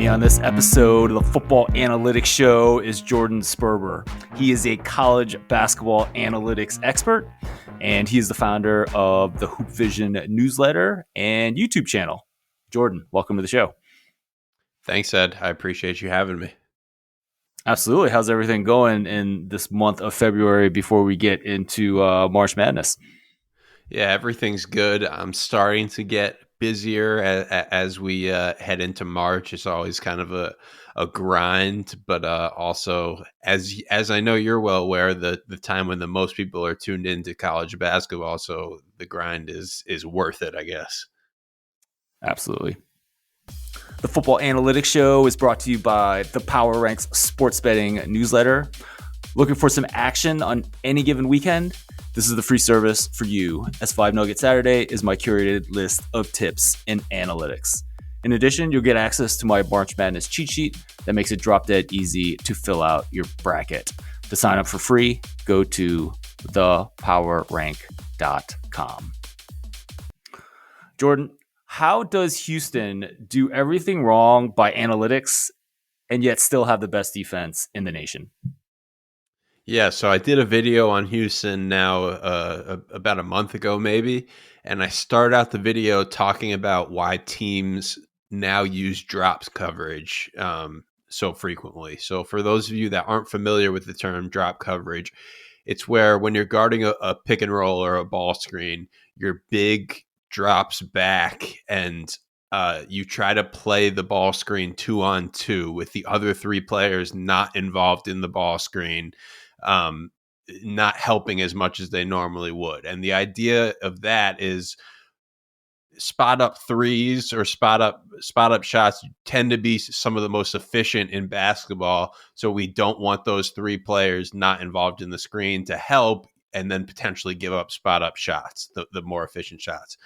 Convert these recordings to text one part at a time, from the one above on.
on this episode of the Football Analytics Show is Jordan Sperber. He is a college basketball analytics expert, and he is the founder of the Hoop Vision newsletter and YouTube channel. Jordan, welcome to the show. Thanks, Ed. I appreciate you having me. Absolutely. How's everything going in this month of February before we get into March Madness? Yeah, everything's good. I'm starting to get busier as we head into March. It's always kind of a grind, but also as I know you're well aware, the time when the most people are tuned into college basketball, so the grind is worth it, I guess. Absolutely. The Football Analytics Show is brought to you by the Power Ranks Sports Betting newsletter. Looking for some action on any given weekend? This is the free service for you, as 5 Nugget Saturday is my curated list of tips and analytics. In addition, you'll get access to my March Madness cheat sheet that makes it drop dead easy to fill out your bracket. To sign up for free, go to thepowerrank.com. Jordan, how does Houston do everything wrong by analytics and yet still have the best defense in the nation? Yeah, so I did a video on Houston now about a month ago maybe, and I start out the video talking about why teams now use drops coverage so frequently. So for those of you that aren't familiar with the term drop coverage, it's where when you're guarding a pick and roll or a ball screen, your big drops back and you try to play the ball screen 2-on-2 with the other three players not involved in the ball screen, not helping as much as they normally would. And the idea of that is spot up threes or spot up shots tend to be some of the most efficient in basketball. So we don't want those three players not involved in the screen to help and then potentially give up spot up shots, the more efficient shots.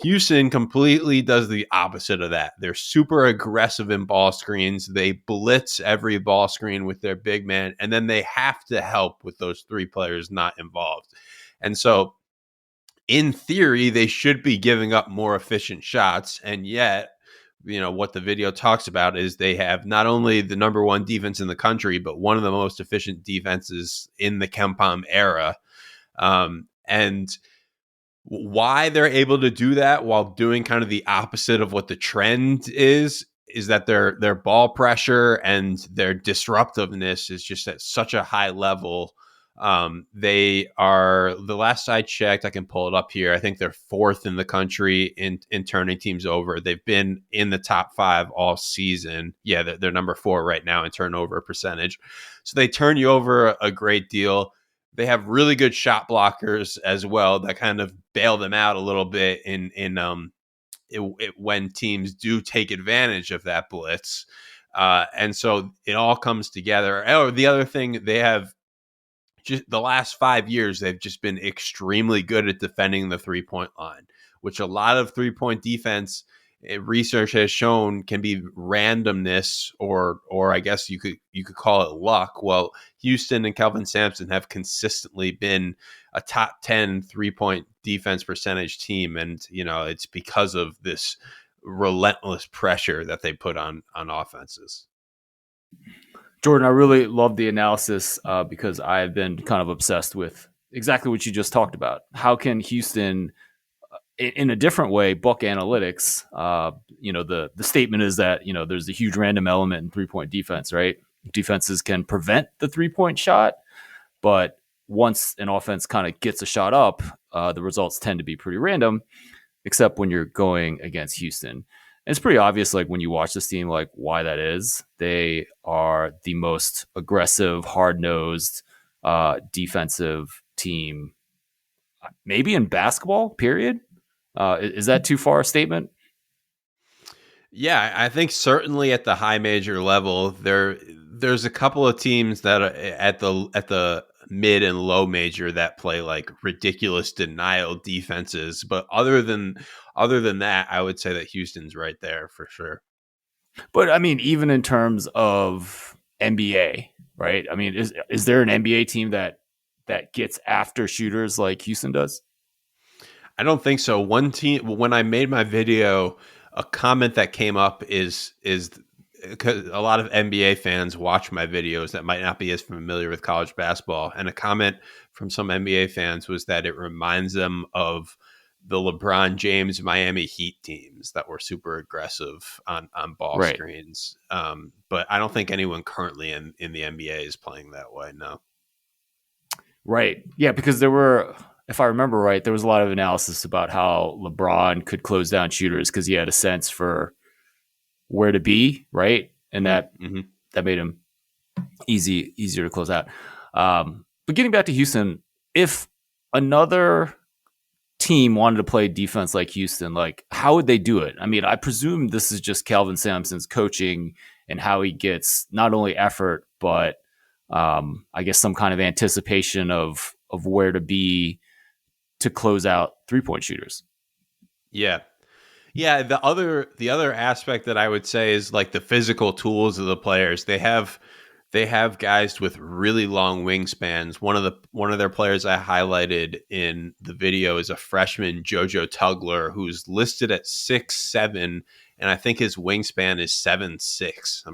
Houston completely does the opposite of that. They're super aggressive in ball screens. They blitz every ball screen with their big man, and then they have to help with those three players not involved. And so, in theory, they should be giving up more efficient shots, and yet, what the video talks about is they have not only the number one defense in the country, but one of the most efficient defenses in the KenPom era. And why they're able to do that while doing kind of the opposite of what the trend is that their ball pressure and their disruptiveness is just at such a high level. They are, the last I checked, I can pull it up here, I think they're fourth in the country in turning teams over. They've been in the top 5 all season. Yeah, they're number 4 right now in turnover percentage. So they turn you over a great deal. They have really good shot blockers as well that kind of bail them out a little bit when teams do take advantage of that blitz. And so it all comes together. Oh, the other thing, they have just the last 5 years, they've just been extremely good at defending the 3-point line, which a lot of 3-point defense research has shown can be randomness or I guess you could call it luck. Well, Houston and Kelvin Sampson have consistently been a top 10 3-point defense percentage team, and it's because of this relentless pressure that they put on offenses. Jordan, I really love the analysis because I have been kind of obsessed with exactly what you just talked about. How can Houston, in a different way, buck analytics? The statement is that there's a huge random element in 3-point defense, right? Defenses can prevent the 3-point shot, but once an offense kind of gets a shot up, the results tend to be pretty random, except when you're going against Houston. And it's pretty obvious, like when you watch this team, like why that is. They are the most aggressive, hard-nosed defensive team, maybe in basketball, period. Is that too far a statement? Yeah, I think certainly at the high major level, there's a couple of teams that are at the mid and low major that play like ridiculous denial defenses. But other than that, I would say that Houston's right there for sure. But I mean, even in terms of NBA, right? I mean, is there an NBA team that gets after shooters like Houston does? I don't think so. One team, when I made my video, a comment that came up is because a lot of NBA fans watch my videos that might not be as familiar with college basketball. And a comment from some NBA fans was that it reminds them of the LeBron James Miami Heat teams that were super aggressive on ball Right. screens. But I don't think anyone currently in the NBA is playing that way. No. Right. Yeah, because there were, if I remember right, there was a lot of analysis about how LeBron could close down shooters because he had a sense for where to be, right? And Mm-hmm. that made him easier to close out. But getting back to Houston, if another team wanted to play defense like Houston, like how would they do it? I mean, I presume this is just Calvin Sampson's coaching and how he gets not only effort, but I guess some kind of anticipation of where to be to close out 3-point shooters. Yeah. Yeah, the other aspect that I would say is like the physical tools of the players. They have guys with really long wingspans. One of their players I highlighted in the video is a freshman, Jojo Tugler, who's listed at 6'7", and I think his wingspan is 7'6",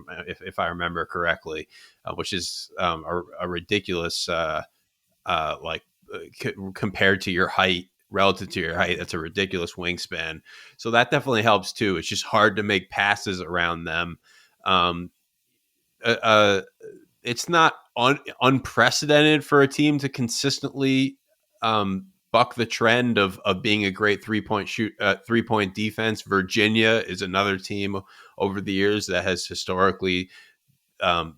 if I remember correctly, which is a ridiculous like compared to your height, relative to your height. That's a ridiculous wingspan. So that definitely helps too. It's just hard to make passes around them. Um, uh, uh, it's not unprecedented for a team to consistently buck the trend of being a great 3-point defense. Virginia is another team over the years that has historically um,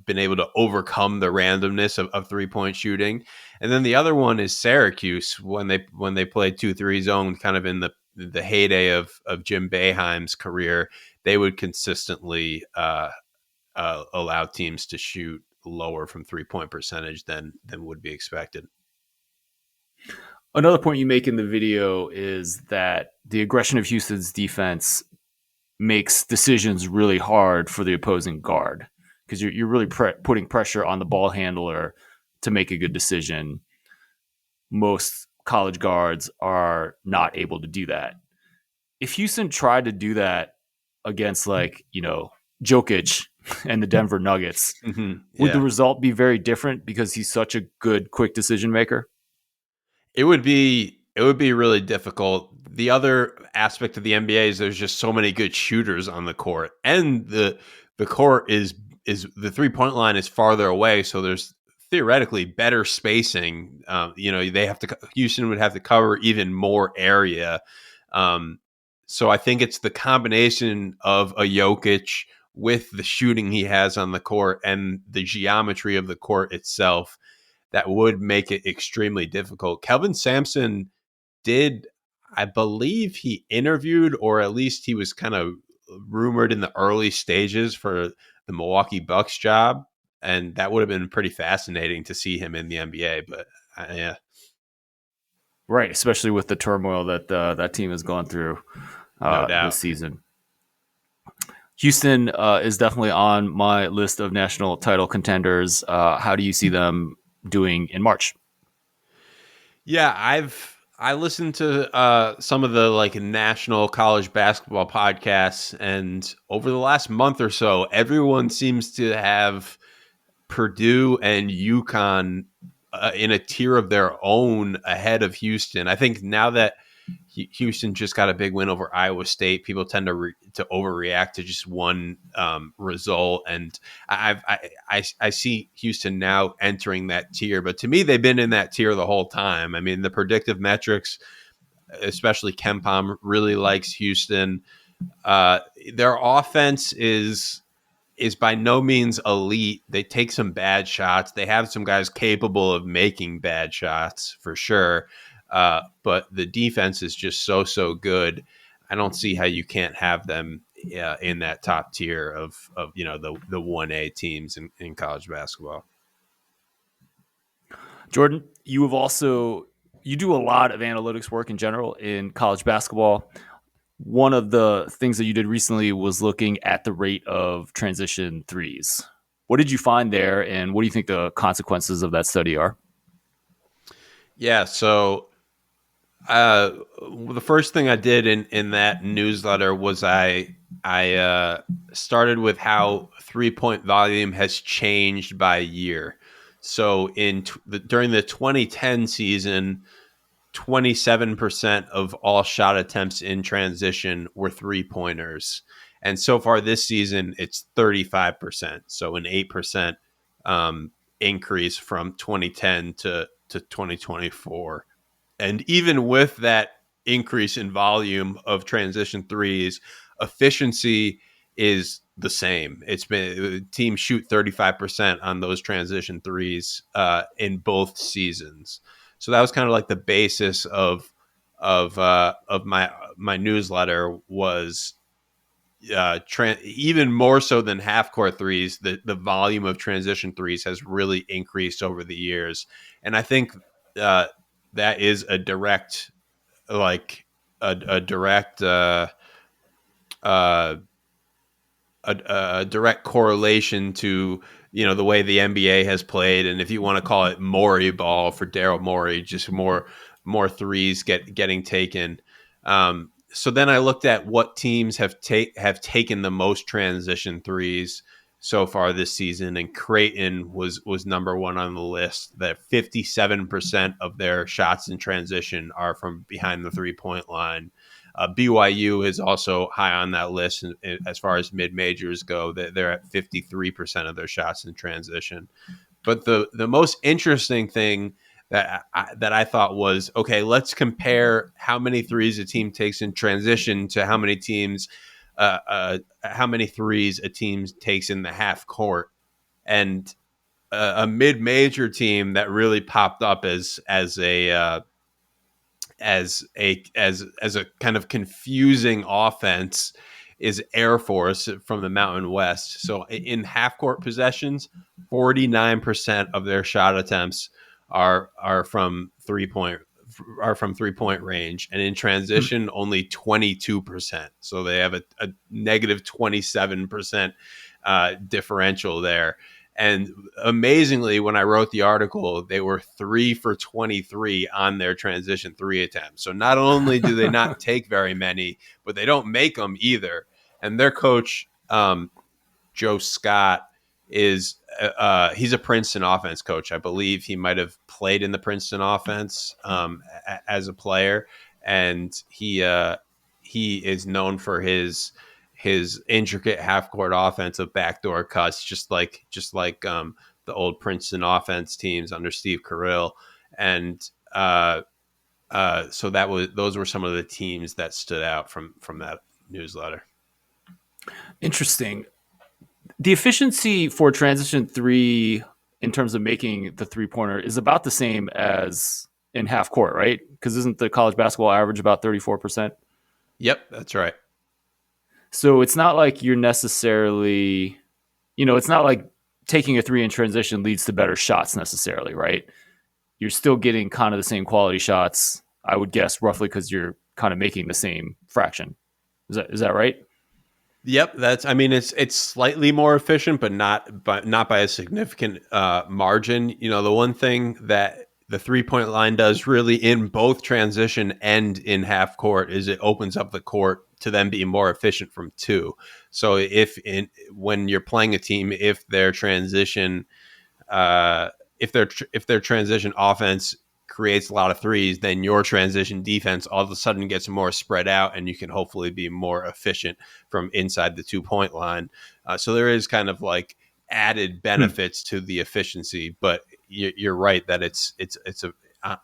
been able to overcome the randomness of 3-point shooting. And then the other one is Syracuse when they played 2-3 zone, kind of in the heyday of Jim Boeheim's career. They would consistently allow teams to shoot lower from 3-point percentage than would be expected. Another point you make in the video is that the aggression of Houston's defense makes decisions really hard for the opposing guard because you're really putting pressure on the ball handler to make a good decision. Most college guards are not able to do that. If Houston tried to do that against, like, Jokic and the Denver Nuggets, would the Yeah. result be very different because he's such a good, quick decision maker? It would be really difficult. The other aspect of the NBA is there's just so many good shooters on the court, and the court is the 3-point line is farther away, so there's theoretically better spacing. Houston would have to cover even more area. Um, so I think it's the combination of a Jokic with the shooting he has on the court and the geometry of the court itself that would make it extremely difficult. Kelvin Sampson did, I believe he interviewed, or at least he was kind of rumored in the early stages for the Milwaukee Bucks job. And that would have been pretty fascinating to see him in the NBA. But yeah. Right, especially with the turmoil that that team has gone through No this doubt. season. Houston is definitely on my list of national title contenders. How do you see them doing in March? Yeah, I listened to some of the like national college basketball podcasts, and over the last month or so, everyone seems to have Purdue and UConn in a tier of their own ahead of Houston. I think now that Houston just got a big win over Iowa State, people tend to overreact to just one result, and I see Houston now entering that tier. But to me, they've been in that tier the whole time. I mean, the predictive metrics, especially KenPom, really likes Houston. Their offense is by no means elite. They take some bad shots. They have some guys capable of making bad shots for sure. But the defense is just so good. I don't see how you can't have them in that top tier of the 1A teams in college basketball. Jordan, you do a lot of analytics work in general in college basketball. One of the things that you did recently was looking at the rate of transition threes. What did you find there, and what do you think the consequences of that study are? Yeah, so the first thing I did in that newsletter was I started with how 3-point volume has changed by year. So during the 2010 season, 27% of all shot attempts in transition were 3-pointers. And so far this season, it's 35%. So an 8% increase from 2010 to 2024. And even with that increase in volume of transition threes, efficiency is the same. It's been teams shoot 35% on those transition threes in both seasons. So that was kind of like the basis of my newsletter was even more so than half court threes. The volume of transition threes has really increased over the years, and I think uh, that is a direct like a direct uh, a direct correlation to the way the NBA has played, and if you want to call it Morey ball for Daryl Morey, just more threes getting taken. So then I looked at what teams have taken the most transition threes so far this season, and Creighton was number one on the list. That 57% of their shots in transition are from behind the 3-point line. BYU is also high on that list as far as mid majors go. They're at 53% of their shots in transition. But the most interesting thing that I thought was, okay, let's compare how many threes a team takes in transition to how many threes a team takes in the half court. And a mid major team that really popped up as a kind of confusing offense is Air Force from the Mountain West. So in half court possessions, 49% of their shot attempts are from 3-point range, and in transition only 22%. So they have a negative 27% differential there. And amazingly, when I wrote the article, they were 3 for 23 on their transition three attempts. So not only do they not take very many, but they don't make them either. And their coach, Joe Scott, he's a Princeton offense coach. I believe he might have played in the Princeton offense as a player, and he is known for his intricate half court offense of backdoor cuts, just like the old Princeton offense teams under Steve Carell. And so those were some of the teams that stood out from that newsletter. Interesting. The efficiency for transition three in terms of making the 3-pointer is about the same as in half court, right? Because isn't the college basketball average about 34%? Yep, that's right. So it's not like you're necessarily, it's not like taking a 3 in transition leads to better shots necessarily, right? You're still getting kind of the same quality shots, I would guess, roughly, because you're kind of making the same fraction. Is that right? Yep, it's slightly more efficient, but not by a significant margin. The one thing that the 3-point line does really in both transition and in half court is it opens up the court to then be more efficient from 2. So when you're playing a team, if their transition offense creates a lot of threes, then your transition defense all of a sudden gets more spread out, and you can hopefully be more efficient from inside the 2-point line. So there is kind of like added benefits to the efficiency, but you're right that it's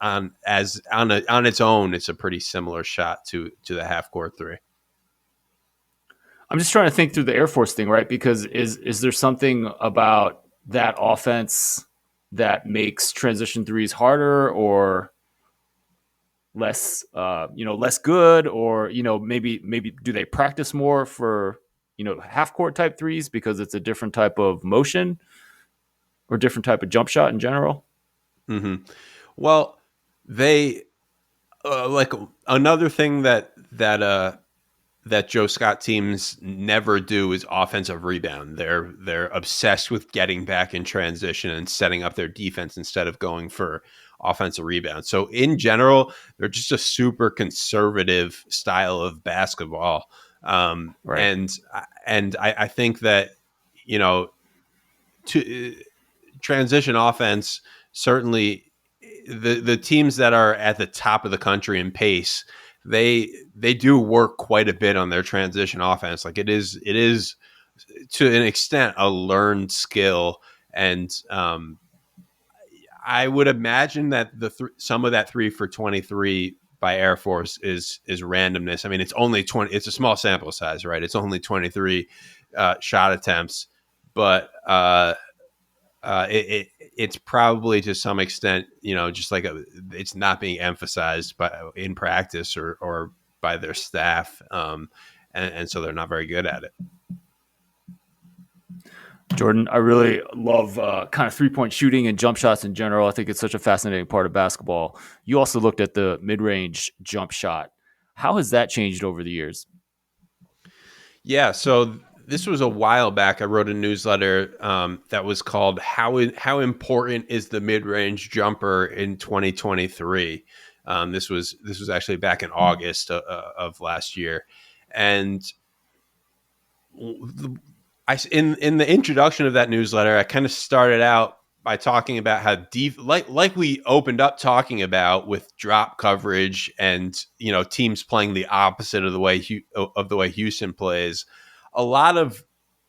on its own, it's a pretty similar shot to the half court 3. I'm just trying to think through the Air Force thing, right? Because is there something about that offense that makes transition threes harder or less, less good, or maybe do they practice more for half court type threes because it's a different type of motion or different type of jump shot in general? Mm-hmm. Well, they like another thing that Joe Scott teams never do is offensive rebound. They're obsessed with getting back in transition and setting up their defense instead of going for offensive rebound. So in general, they're just a super conservative style of basketball. Right. And and I think that, you know, to transition offense, certainly the teams that are at the top of the country in pace, they do work quite a bit on their transition offense. Like it is to an extent a learned skill, and I would imagine that some of that 3 for 23 by Air Force is randomness. I mean, it's only 20. It's a small sample size, right? It's only 23 shot attempts, but it's probably to some extent, just like it's not being emphasized in practice or by their staff, and so they're not very good at it. Jordan, I really love kind of 3-point shooting and jump shots in general. I think it's such a fascinating part of basketball. You also looked at the mid-range jump shot. How has that changed over the years? Yeah, so this was a while back. I wrote a newsletter that was called "How Important is the Mid-Range Jumper in 2023." This was actually back in August of last year, and in the introduction of that newsletter, I kind of started out by talking about how like we opened up talking about with drop coverage and teams playing the opposite of the way Houston plays. A lot of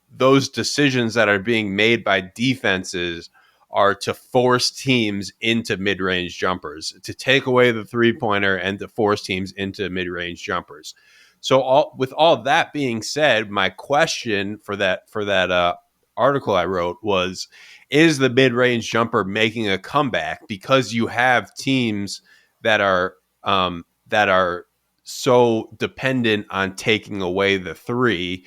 those decisions that are being made by defenses are to force teams into mid-range jumpers, to take away the three-pointer and to force teams into mid-range jumpers. So with all that being said, my question for that article I wrote was, is the mid-range jumper making a comeback because you have teams that are so dependent on taking away the three?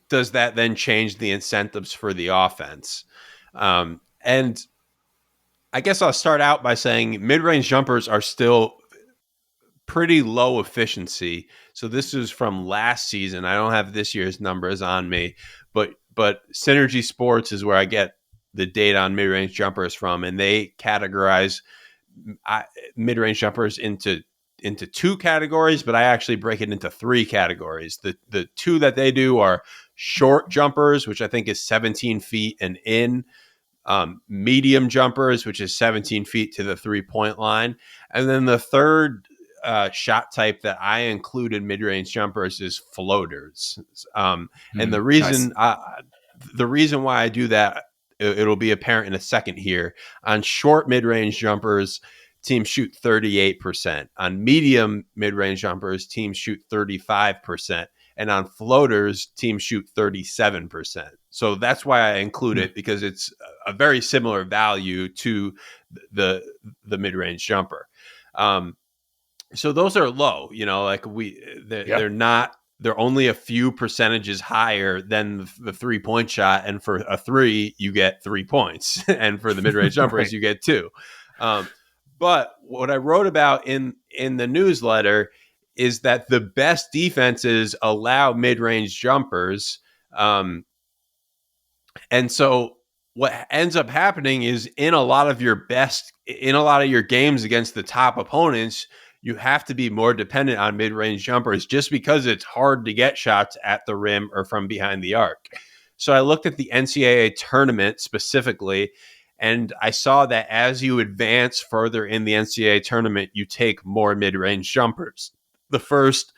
Does that then change the incentives for the offense? And I guess I'll start out by saying mid-range jumpers are still pretty low efficiency. So this is from last season. I don't have this year's numbers on me, but Synergy Sports is where I get the data on mid-range jumpers from, and they categorize mid-range jumpers into two categories, but I actually break it into three categories. The two that they do are short jumpers, which I think is 17 feet and in, medium jumpers, which is 17 feet to the 3-point line, and then the third shot type that I included mid-range jumpers is floaters. And the reason why I do that, it'll be apparent in a second here. On short mid-range jumpers, teams shoot 38%. On medium mid-range jumpers, teams shoot 35%. And on floaters, teams shoot 37%. So that's why I include it, because it's a very similar value to the mid-range jumper. So those are low, like they're not, they're only a few percentages higher than the 3-point shot. And for a three, you get 3 points. And for the mid-range jumpers, right, you get 2. But what I wrote about in the newsletter is that the best defenses allow mid-range jumpers. And so what ends up happening is in a lot of your games against the top opponents, you have to be more dependent on mid-range jumpers just because it's hard to get shots at the rim or from behind the arc. So I looked at the NCAA tournament specifically, and I saw that as you advance further in the NCAA tournament, you take more mid-range jumpers. The first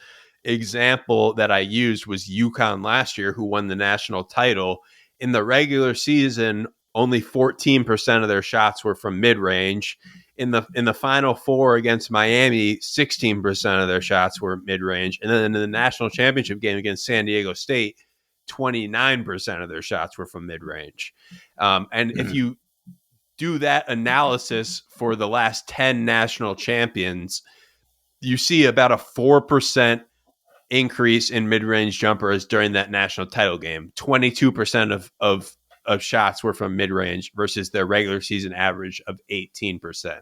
example that I used was UConn last year, who won the national title. In the regular season, only 14% of their shots were from mid-range. In the Final Four against Miami, 16% of their shots were mid-range. And then in the national championship game against San Diego State, 29% of their shots were from mid-range. And if you do that analysis for the last 10 national champions, you see about a 4% increase in mid-range jumpers during that national title game. 22% of shots were from mid-range versus their regular season average of 18%.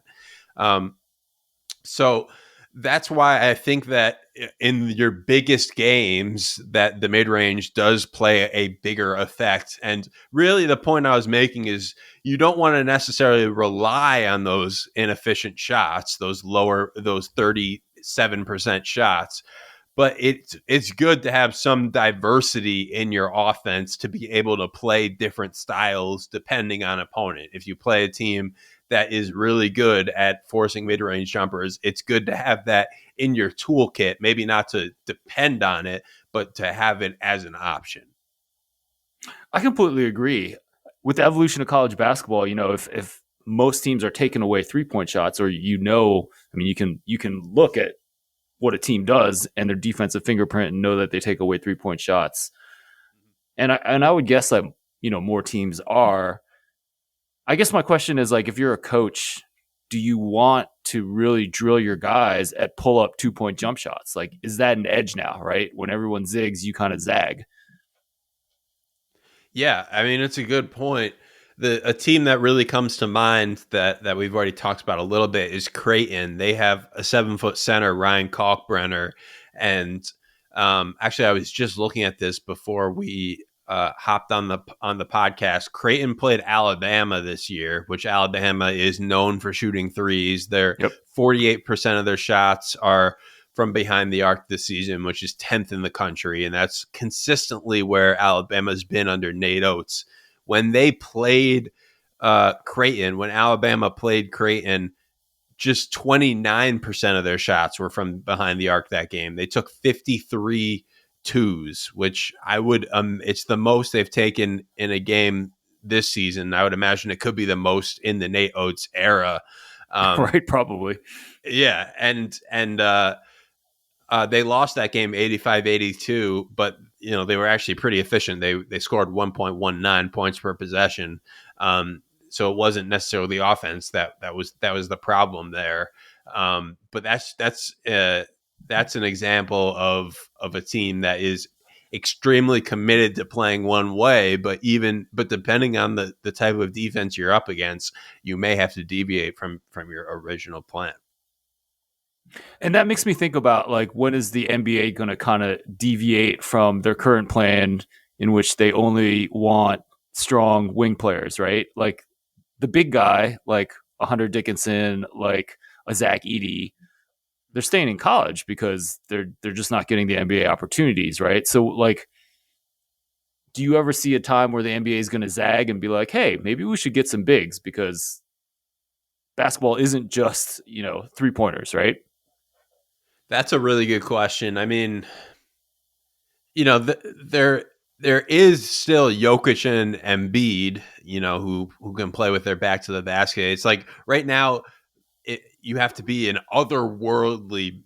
So that's why I think that in your biggest games that the mid-range does play a bigger effect. And really the point I was making is you don't want to necessarily rely on those inefficient shots, those 37% shots. but it's good to have some diversity in your offense to be able to play different styles depending on opponent. If you play a team that is really good at forcing mid-range jumpers, it's good to have that in your toolkit, maybe not to depend on it, but to have it as an option. I completely agree. With the evolution of college basketball, if most teams are taking away 3-point shots, or I mean, you can look at what a team does and their defensive fingerprint and know that they take away 3-point shots. And I would guess that more teams are. I guess my question is, like, if you're a coach, do you want to really drill your guys at pull up 2-point jump shots? Like, is that an edge now, right? When everyone zigs, you kind of zag. Yeah, I mean, it's a good point. A team that really comes to mind that we've already talked about a little bit is Creighton. They have a 7-foot center, Ryan Kalkbrenner, and actually, I was just looking at this before we hopped on the podcast. Creighton played Alabama this year, which Alabama is known for shooting threes. They're Yep. 48% of their shots are from behind the arc this season, which is 10th in the country. And that's consistently where Alabama's been under Nate Oates. When they played Creighton, when Alabama played Creighton, just 29% of their shots were from behind the arc that game. They took 53 twos, which it's the most they've taken in a game this season. I would imagine it could be the most in the Nate Oates era. Right, probably. Yeah. And they lost that game 85-82, but they were actually pretty efficient. They scored 1.19 points per possession. So it wasn't necessarily the offense that was the problem there. But that's an example of a team that is extremely committed to playing one way, but depending on the type of defense you're up against, you may have to deviate from your original plan. And that makes me think about, like, when is the NBA going to kind of deviate from their current plan in which they only want strong wing players, right? Like the big guy, like a Hunter Dickinson, like a Zach Edey, they're staying in college because they're just not getting the NBA opportunities, right? So, like, do you ever see a time where the NBA is going to zag and be like, hey, maybe we should get some bigs because basketball isn't just 3-pointers, right? That's a really good question. I mean, there is still Jokic and Embiid, who can play with their back to the basket. It's like right now, you have to be an otherworldly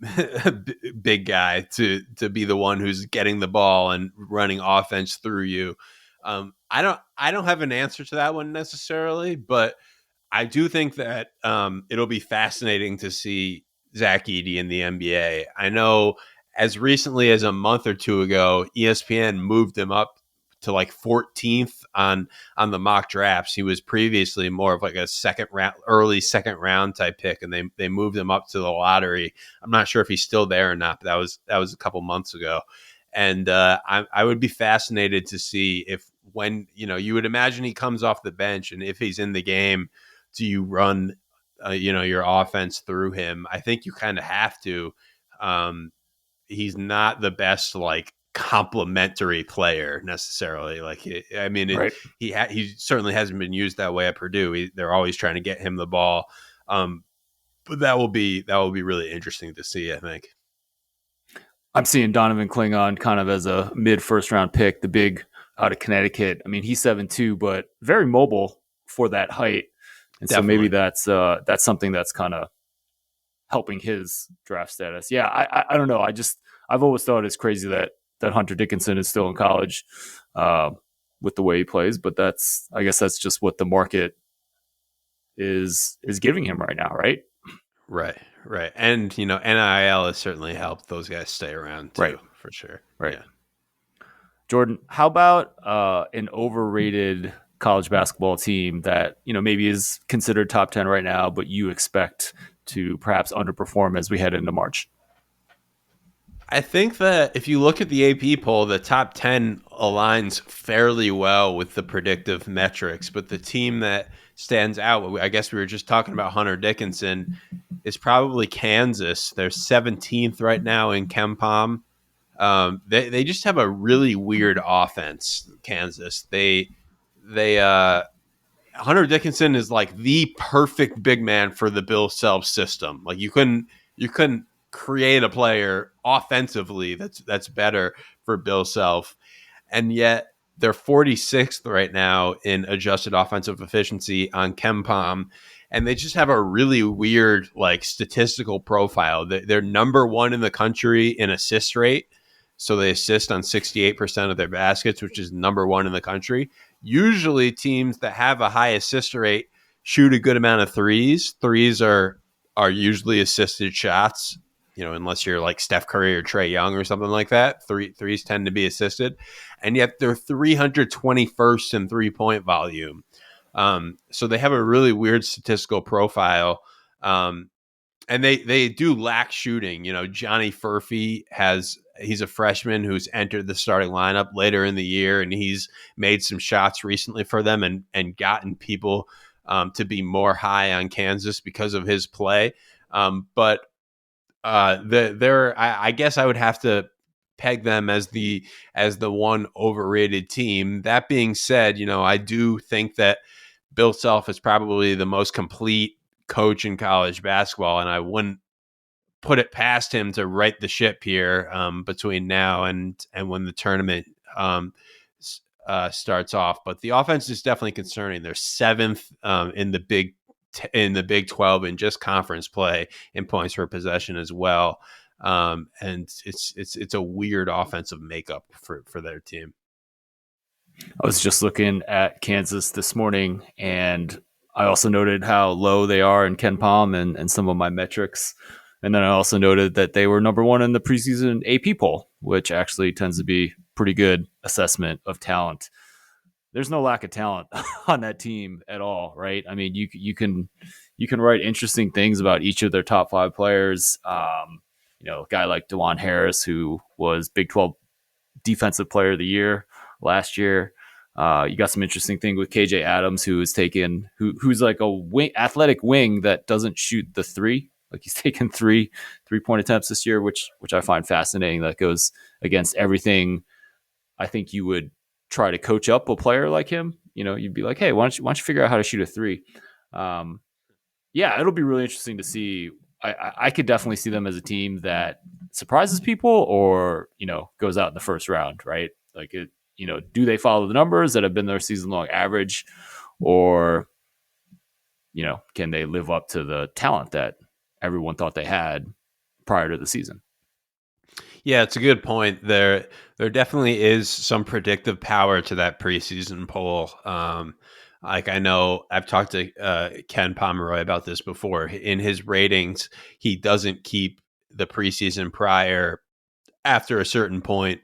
big guy to be the one who's getting the ball and running offense through you. I don't have an answer to that one necessarily, but I do think that it'll be fascinating to see Zach Edey in the NBA. I know as recently as a month or two ago, ESPN moved him up to like 14th on the mock drafts. He was previously more of like a early second round type pick, and they moved him up to the lottery. I'm not sure if he's still there or not, but that was a couple months ago. And I would be fascinated to see if, when you would imagine he comes off the bench, and if he's in the game, do you run your offense through him? I think you kind of have to. He's not the best like complementary player necessarily. Like, I mean, Right. he certainly hasn't been used that way at Purdue. They're always trying to get him the ball. But that will be really interesting to see, I think. I'm seeing Donovan Klingon kind of as a mid first round pick, the big out of Connecticut. I mean, he's 7'2", but very mobile for that height. And so maybe Definitely. that's something that's kind of helping his draft status. Yeah, I don't know. I've always thought it's crazy that Hunter Dickinson is still in college with the way he plays, but I guess that's just what the market is giving him right now, right? Right. And NIL has certainly helped those guys stay around too, Right. for sure. Right. Yeah. Jordan, how about an overrated college basketball team that maybe is considered top 10 right now, but you expect to perhaps underperform as we head into March? I think that if you look at the AP poll, the top 10 aligns fairly well with the predictive metrics, but the team that stands out, I guess we were just talking about Hunter Dickinson, is probably Kansas. They're 17th right now in KenPom. They just have a really weird offense. Kansas. They Hunter Dickinson is like the perfect big man for the Bill Self system. Like you couldn't create a player offensively that's better for Bill Self, and yet they're 46th right now in adjusted offensive efficiency on KenPom, and they just have a really weird like statistical profile. They're number one in the country in assist rate, so they assist on 68% of their baskets, which is number one in the country. Usually, teams that have a high assist rate shoot a good amount of threes. Threes are usually assisted shots, unless you're like Steph Curry or Trey Young or something like that. Threes tend to be assisted, and yet they're 321st in 3-point volume. So they have a really weird statistical profile, and they do lack shooting. Johnny Furphy he's a freshman who's entered the starting lineup later in the year, and he's made some shots recently for them and gotten people to be more high on Kansas because of his play. But I guess I would have to peg them as the one overrated team. That being said, I do think that Bill Self is probably the most complete coach in college basketball, and I wouldn't put it past him to right the ship here between now and when the tournament starts off. But the offense is definitely concerning. They're seventh in the Big 12 in just conference play in points per possession as well. And it's a weird offensive makeup for their team. I was just looking at Kansas this morning, and I also noted how low they are in KenPom and some of my metrics. And then I also noted that they were number one in the preseason AP poll, which actually tends to be pretty good assessment of talent. There's no lack of talent on that team at all, right? I mean, you can write interesting things about each of their top 5 players. A guy like DeJuan Harris, who was Big 12 Defensive Player of the Year last year. You got some interesting thing with KJ Adams, who's like a athletic wing that doesn't shoot the three. Like he's taken 3-point attempts this year, which I find fascinating. That goes against everything I think you would try to coach up a player like him. You'd be like, hey, why don't you figure out how to shoot a three? It'll be really interesting to see. I could definitely see them as a team that surprises people or, goes out in the first round, right? Like do they follow the numbers that have been their season long average, or, can they live up to the talent that everyone thought they had prior to the season? Yeah, it's a good point. There definitely is some predictive power to that preseason poll. Like I know I've talked to Ken Pomeroy about this before. In his ratings, he doesn't keep the preseason prior after a certain point,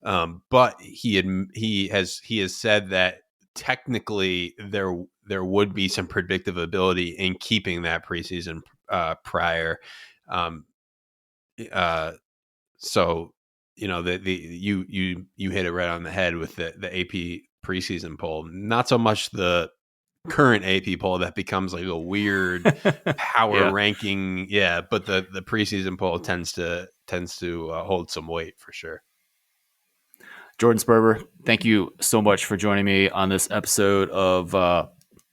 but he has said that technically there would be some predictive ability in keeping that preseason prior. So you hit it right on the head with the AP preseason poll. Not so much the current AP poll that becomes like a weird power ranking. Yeah, but the preseason poll tends to hold some weight for sure. Jordan Sperber, thank you so much for joining me on this episode of the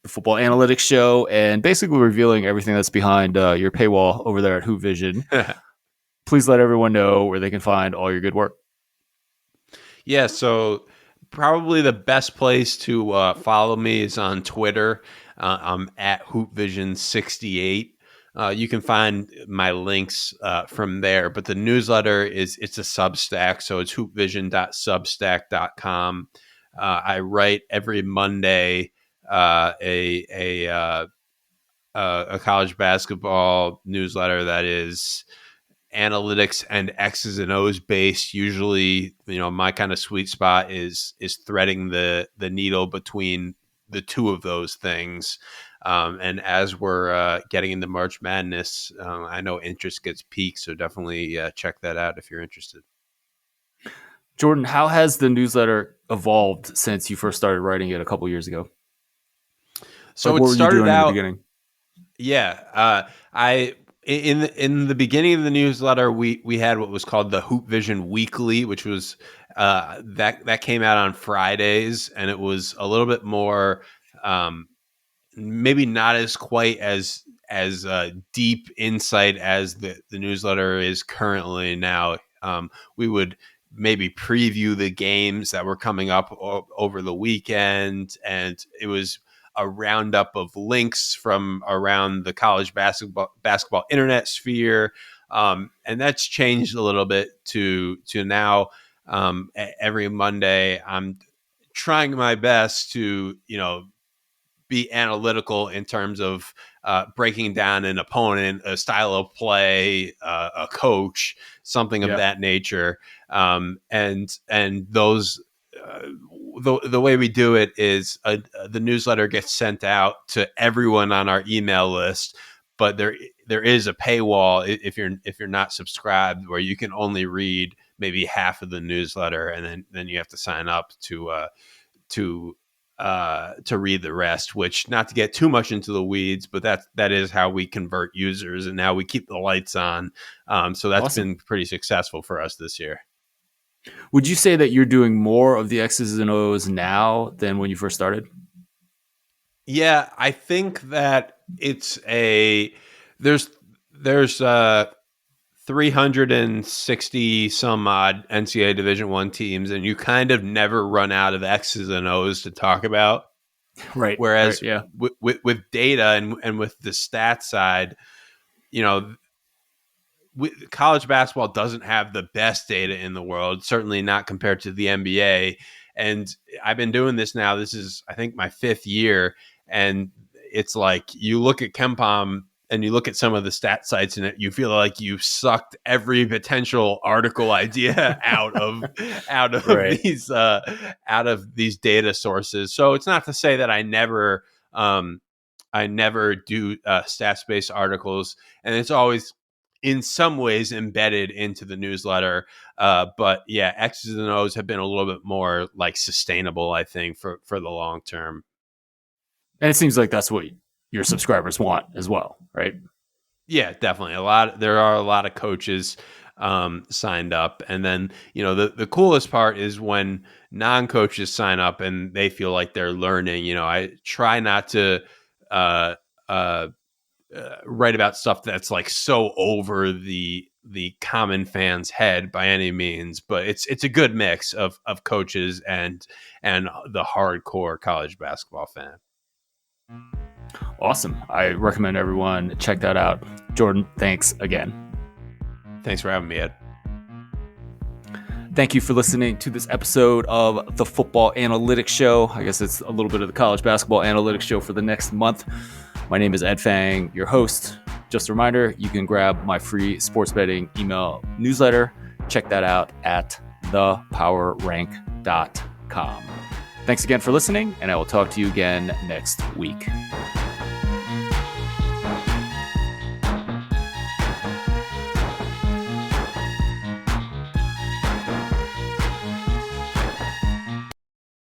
Football Analytics Show and basically revealing everything that's behind your paywall over there at Hoop Vision. Please let everyone know where they can find all your good work. Yeah, so probably the best place to follow me is on Twitter. I'm at HoopVision68. You can find my links from there, but the newsletter it's a Substack, so it's hoopvision.substack.com. I write every Monday a college basketball newsletter that is analytics and X's and O's based. Usually, my kind of sweet spot is threading the needle between the two of those things. And as we're getting into March Madness, I know interest gets peaked, so definitely check that out if you're interested. Jordan, how has the newsletter evolved since you first started writing it a couple years ago? So what it were started you doing out in the beginning? Yeah, In the beginning of the newsletter, we had what was called the Hoop Vision Weekly, which was that came out on Fridays, and it was a little bit more, maybe not as quite as deep insight as the newsletter is currently now. We would maybe preview the games that were coming up over the weekend, and it was a roundup of links from around the college basketball internet sphere, and that's changed a little bit to now. Every Monday, I'm trying my best to be analytical in terms of breaking down an opponent, a style of play, a coach, something of Yeah. that nature. And those the way we do it is the newsletter gets sent out to everyone on our email list, but there is a paywall if you're not subscribed, where you can only read maybe half of the newsletter, and then you have to sign up to read the rest. Which, not to get too much into the weeds, but that is how we convert users, and now we keep the lights on. So that's Awesome. been pretty successful for us this year. Would you say that you're doing more of the X's and O's now than when you first started? Yeah, I think that there's 360 some odd NCAA Division I teams, and you kind of never run out of X's and O's to talk about. Right. Whereas Yeah. with data and with the stat side, you know, college basketball doesn't have the best data in the world, certainly not compared to the NBA. And I've been doing this now. This is, I think, my 5th year. And it's like, you look at KenPom and you look at some of the stat sites, and you feel like you sucked every potential article idea out of Right. these data sources. So it's not to say that I never do stats based articles, and it's always in some ways embedded into the newsletter. But yeah, X's and O's have been a little bit more like sustainable, I think, for the long term. And it seems like that's what your subscribers want as well, right? Yeah, definitely. There are a lot of coaches signed up, and then the coolest part is when non-coaches sign up and they feel like they're learning. I try not to uh, uh, write about stuff that's like so over the common fan's head by any means, but it's a good mix of coaches and the hardcore college basketball fan. Awesome. I recommend everyone check that out. Jordan, thanks again. Thanks for having me, Ed. Thank you for listening to this episode of the Football Analytics Show. I guess it's a little bit of the College Basketball Analytics Show for the next month. My name is Ed Fang, your host. Just a reminder, you can grab my free sports betting email newsletter. Check that out at thepowerrank.com. Thanks again for listening, and I will talk to you again next week.